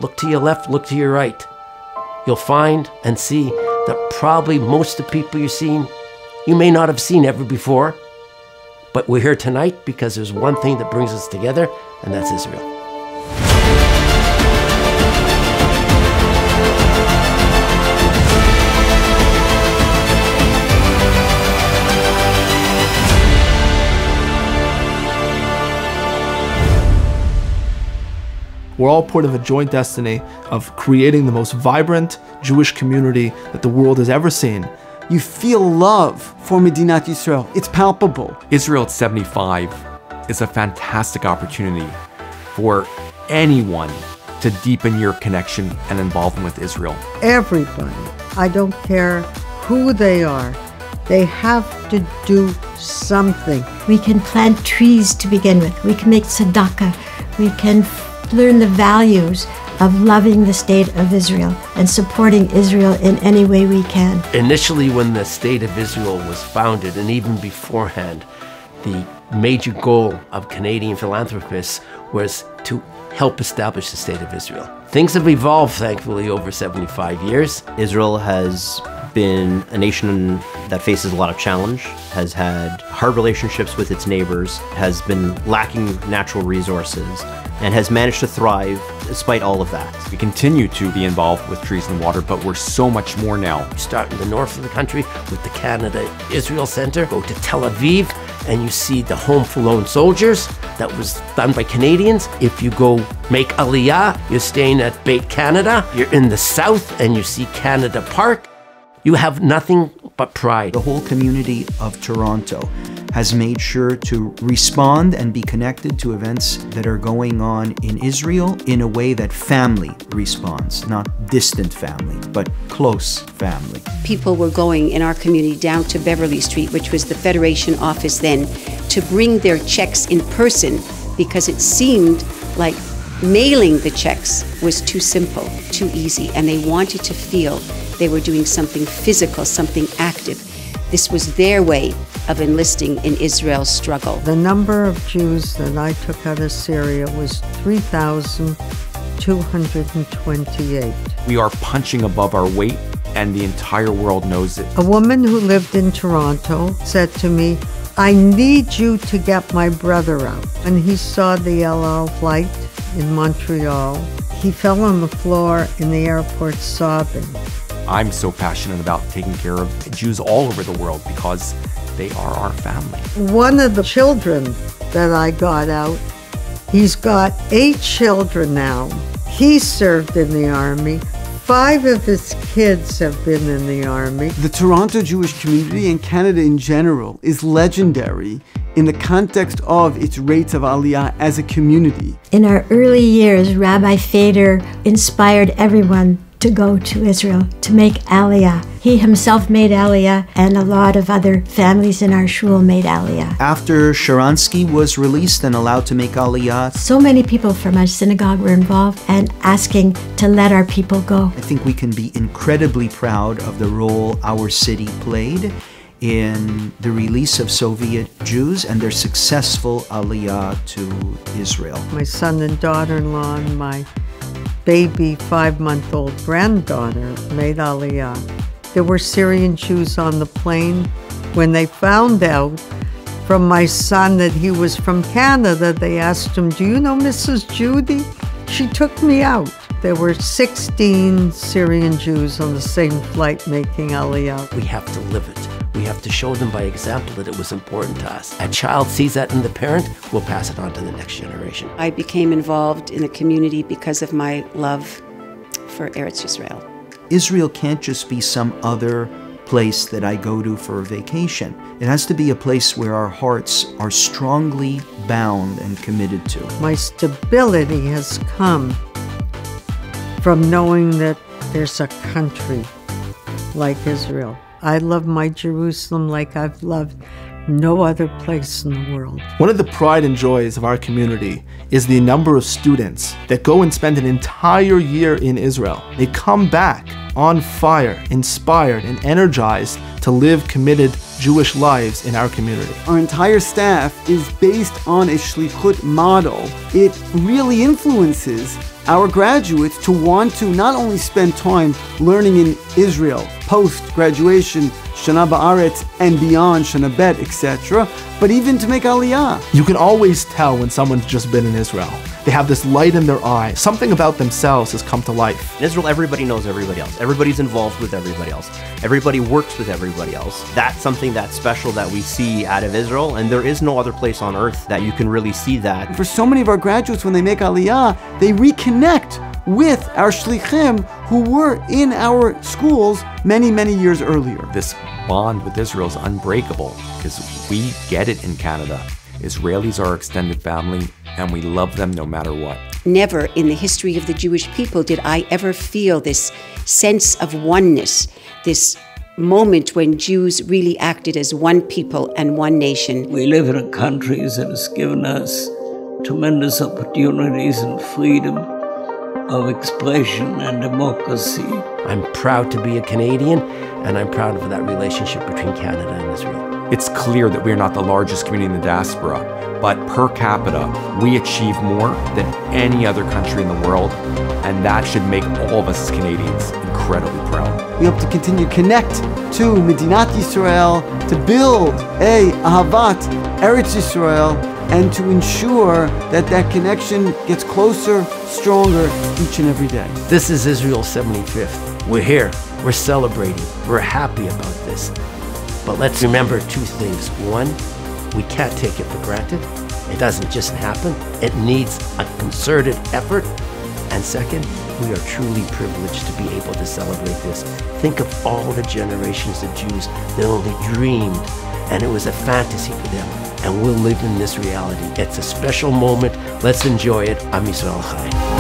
look to your left, look to your right. You'll find and see that probably most of the people you're seeing, you may not have seen ever before, but we're here tonight because there's one thing that brings us together, and that's Israel. We're all part of a joint destiny of creating the most vibrant Jewish community that the world has ever seen. You feel love for Medinat Yisrael. It's palpable. Israel at 75 is a fantastic opportunity for anyone to deepen your connection and involvement with Israel. Everybody, I don't care who they are, they have to do something. We can plant trees to begin with. We can make tzedakah. We can learn the values of loving the state of Israel and supporting Israel in any way we can. Initially, when the state of Israel was founded, and even beforehand, the major goal of Canadian philanthropists was to help establish the state of Israel. Things have evolved, thankfully, over 75 years. Israel has been a nation that faces a lot of challenge, has had hard relationships with its neighbors, has been lacking natural resources, and has managed to thrive despite all of that. We continue to be involved with Trees and Water, but we're so much more now. You start in the north of the country with the Canada-Israel Center, go to Tel Aviv, and you see the Home for Lone Soldiers that was done by Canadians. If you go make Aliyah, you're staying at Beit Canada. You're in the south and you see Canada Park. You have nothing but pride. The whole community of Toronto has made sure to respond and be connected to events that are going on in Israel in a way that family responds, not distant family, but close family. People were going in our community down to Beverly Street, which was the Federation office then, to bring their checks in person because it seemed like mailing the checks was too simple, too easy, and they wanted to feel they were doing something physical, something active. This was their way of enlisting in Israel's struggle. The number of Jews that I took out of Syria was 3,228. We are punching above our weight, and the entire world knows it. A woman who lived in Toronto said to me, "I need you to get my brother out." And he saw the El Al flight in Montreal. He fell on the floor in the airport sobbing. I'm so passionate about taking care of Jews all over the world because they are our family. One of the children that I got out, he's got 8 children now. He served in the army. 5 of his kids have been in the army. The Toronto Jewish community and Canada in general is legendary in the context of its rates of Aliyah as a community. In our early years, Rabbi Feder inspired everyone to go to Israel, to make Aliyah. He himself made Aliyah, and a lot of other families in our shul made Aliyah. After Sharansky was released and allowed to make Aliyah, So many people from our synagogue were involved and asking to let our people go. I think we can be incredibly proud of the role our city played in the release of Soviet Jews and their successful Aliyah to Israel. My son and daughter-in-law and my baby 5-month-old granddaughter made Aliyah. There were Syrian Jews on the plane. When they found out from my son that he was from Canada, they asked him, "Do you know Mrs. Judy?" She took me out. There were 16 Syrian Jews on the same flight making Aliyah. We have to live it. We have to show them by example that it was important to us. A child sees that in the parent, we'll pass it on to the next generation. I became involved in the community because of my love for Eretz Yisrael. Israel can't just be some other place that I go to for a vacation. It has to be a place where our hearts are strongly bound and committed to. My stability has come from knowing that there's a country like Israel. I love my Jerusalem like I've loved no other place in the world. One of the pride and joys of our community is the number of students that go and spend an entire year in Israel. They come back on fire, inspired and energized to live committed Jewish lives in our community. Our entire staff is based on a shlichut model. It really influences our graduates to want to not only spend time learning in Israel, post-graduation, Shana Ba'aretz, and beyond, Shana Bet, etc., but even to make Aliyah. You can always tell when someone's just been in Israel. They have this light in their eye. Something about themselves has come to life. In Israel, everybody knows everybody else. Everybody's involved with everybody else. Everybody works with everybody else. That's something that's special that we see out of Israel, and there is no other place on earth that you can really see that. For so many of our graduates, when they make Aliyah, they reconnect with our shlichim who were in our schools many, many years earlier. This bond with Israel is unbreakable because we get it in Canada. Israelis are our extended family, and we love them no matter what. Never in the history of the Jewish people did I ever feel this sense of oneness, this moment when Jews really acted as one people and one nation. We live in a country that has given us tremendous opportunities and freedom of expression and democracy. I'm proud to be a Canadian, and I'm proud of that relationship between Canada and Israel. It's clear that we are not the largest community in the diaspora, but per capita, we achieve more than any other country in the world, and that should make all of us as Canadians incredibly proud. We hope to continue to connect to Medinat Yisrael, to build a Ahavat Eretz Yisrael, and to ensure that that connection gets closer, stronger each and every day. This is Israel's 75th. We're here, we're celebrating, we're happy about this. But let's remember two things. One, we can't take it for granted. It doesn't just happen. It needs a concerted effort. And second, we are truly privileged to be able to celebrate this. Think of all the generations of Jews that only dreamed, and it was a fantasy for them. And we'll live in this reality. It's a special moment. Let's enjoy it. Am Yisrael Chai.